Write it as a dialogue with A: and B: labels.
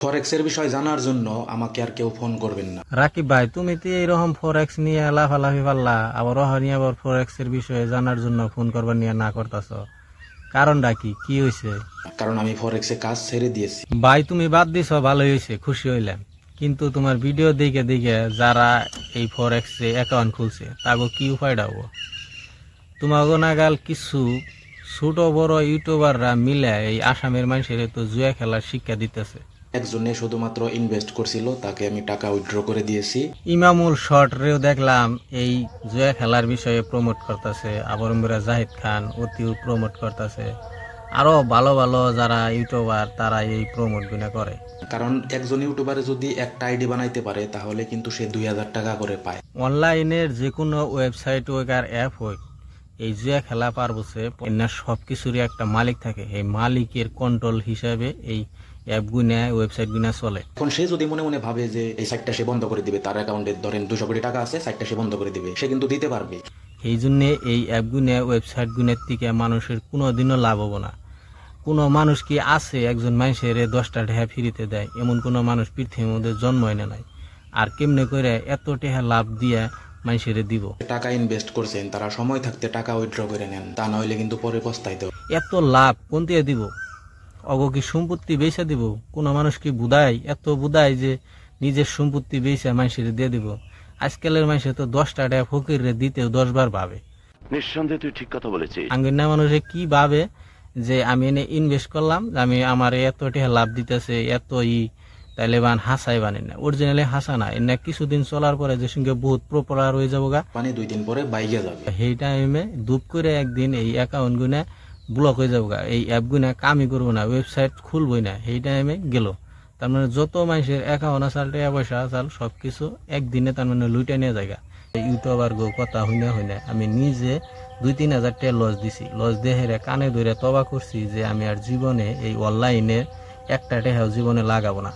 A: ফরেক্সের বিষয় জানার জন্য আমাকে আর কেউ ফোন করবেন না।
B: রাকিব ভাই, তুমি তো এইরকম ফরেক্স নিয়ে লাফালাফি পারলা, আবার ওহানি আবার ফরেক্স এর বিষয়ে জানার জন্য ফোন করবার নিয়ে না করতেছ, কারণটা কি হয়েছে?
A: কারণ আমি ফরেক্সে কাজ ছেড়ে দিয়েছি।
B: ভাই তুমি বাদ দিছ, ভালোই হয়েছে, খুশি হইলাম। কিন্তু তোমার ভিডিও দেখে দেখে যারা এই ফরেক্সে অ্যাকাউন্ট খুলছে তাকে কি উপায়টা হবো? তোমাকে নাগাল কিছু ছোট বড় ইউটিউবাররা মিলে এই আসামের মানুষের তো জুয়া খেলার শিক্ষা দিতেছে।
A: একজনে শুধুমাত্র ইনভেস্ট করছিল, তাকে আমি টাকা উইথড্র করে দিয়েছি।
B: ইমামুল শর্ট রেও দেখলাম এই জুয়া খেলার বিষয়ে প্রমোট করতেছে, আবার জাহিদ খান অতিও প্রমোট করতেছে, আরো ভালো ভালো যারা ইউটিউবার তারা এই প্রমোট গুলা করে।
A: কারণ একজন ইউটিউবারে যদি একটা আইডি বানাইতে পারে তাহলে কিন্তু সে 2000 টাকা করে পায়।
B: অনলাইনের যে কোনো ওয়েবসাইট হোক আর অ্যাপ হোক, এই জুয়া খেলা পারবছে সবকিছুরই একটা মালিক থাকে, এই মালিকের কন্ট্রোল হিসাবে এই অ্যাপ গুনা ওয়েবসাইট গুনা চলে।
A: এখন সে যদি মনে মনে ভাবে যে এই সাইটটা সে বন্ধ করে দিবে, তার অ্যাকাউন্টে ধরেন 200 কোটি টাকা আছে, সাইটটা সে বন্ধ করে দিবে, সে কিন্তু দিতে পারবে।
B: এই জন্য এই অ্যাপ গুনা ওয়েবসাইট গুনের থেকে মানুষের কোনোদিনও লাভ হবো না। কোনো মানুষ কি আছে একজন মানুষের 10টা টাকা ফ্রিতে দেয়? এমন কোনো মানুষ পৃথিবীর মধ্যে জন্ম এনে নাই। আর কেমনে করে এত টাকা লাভ দিয়ে মানুষের দিব?
A: টাকা ইনভেস্ট করছেন, তারা সময় থাকতে টাকা উইথড্র করে নেন, তা না হইলে কিন্তু পরে পস্তাইতে হবে।
B: এত লাভ কোন দিয়ে দিব? অগ কি সম্পত্তি বেচে দিব? কোনো মানুষ কি বুধায় এত বুধায় যে নিজের সম্পত্তি বেচে মানুষের দিয়ে দিব? আজকালের মানুষের তো 10টা টাকা ফকিরে দিতেও 10 বার ভাবে।
C: নিঃসন্দেহে তুই ঠিক কথা বলেছিস।
B: আঙ্গির না মানুষে কি ভাবে যে আমি এনে ইনভেস্ট করলাম, আমি আমার এত টাকা লাভ দিতেছে, এত তাইলে বান হাসাই বানেন না, অরিজিনালি হাসা না। এনে কিছুদিন চলার পরে যে সঙ্গে বহুত প্রপোলার হয়ে যাবো গা,
A: মানে 2 দিন পরে বাইকে যাবে।
B: সেই টাইমে দুপ করে একদিন এই অ্যাকাউন্ট গুনা ব্লক হয়ে যাবো গা, এই অ্যাপ গুনা কামই করবো না, ওয়েবসাইট খুলবই না, সেই টাইমে গেল। তার মানে যত মানুষের অ্যাকাউন্ট আসাল টাকা পয়সা আসাল সবকিছু একদিনে তার মানে লুইটা নিয়ে যায়। ইউটিউবার গো কথা হইনা আমি নিজে 2-3 হাজার টাকা লস দিছি। লস দেহেরে কানে ধরে তবা করছি যে আমি আর জীবনে এই অনলাইনে একটা টাকাও জীবনে লাগাবো না।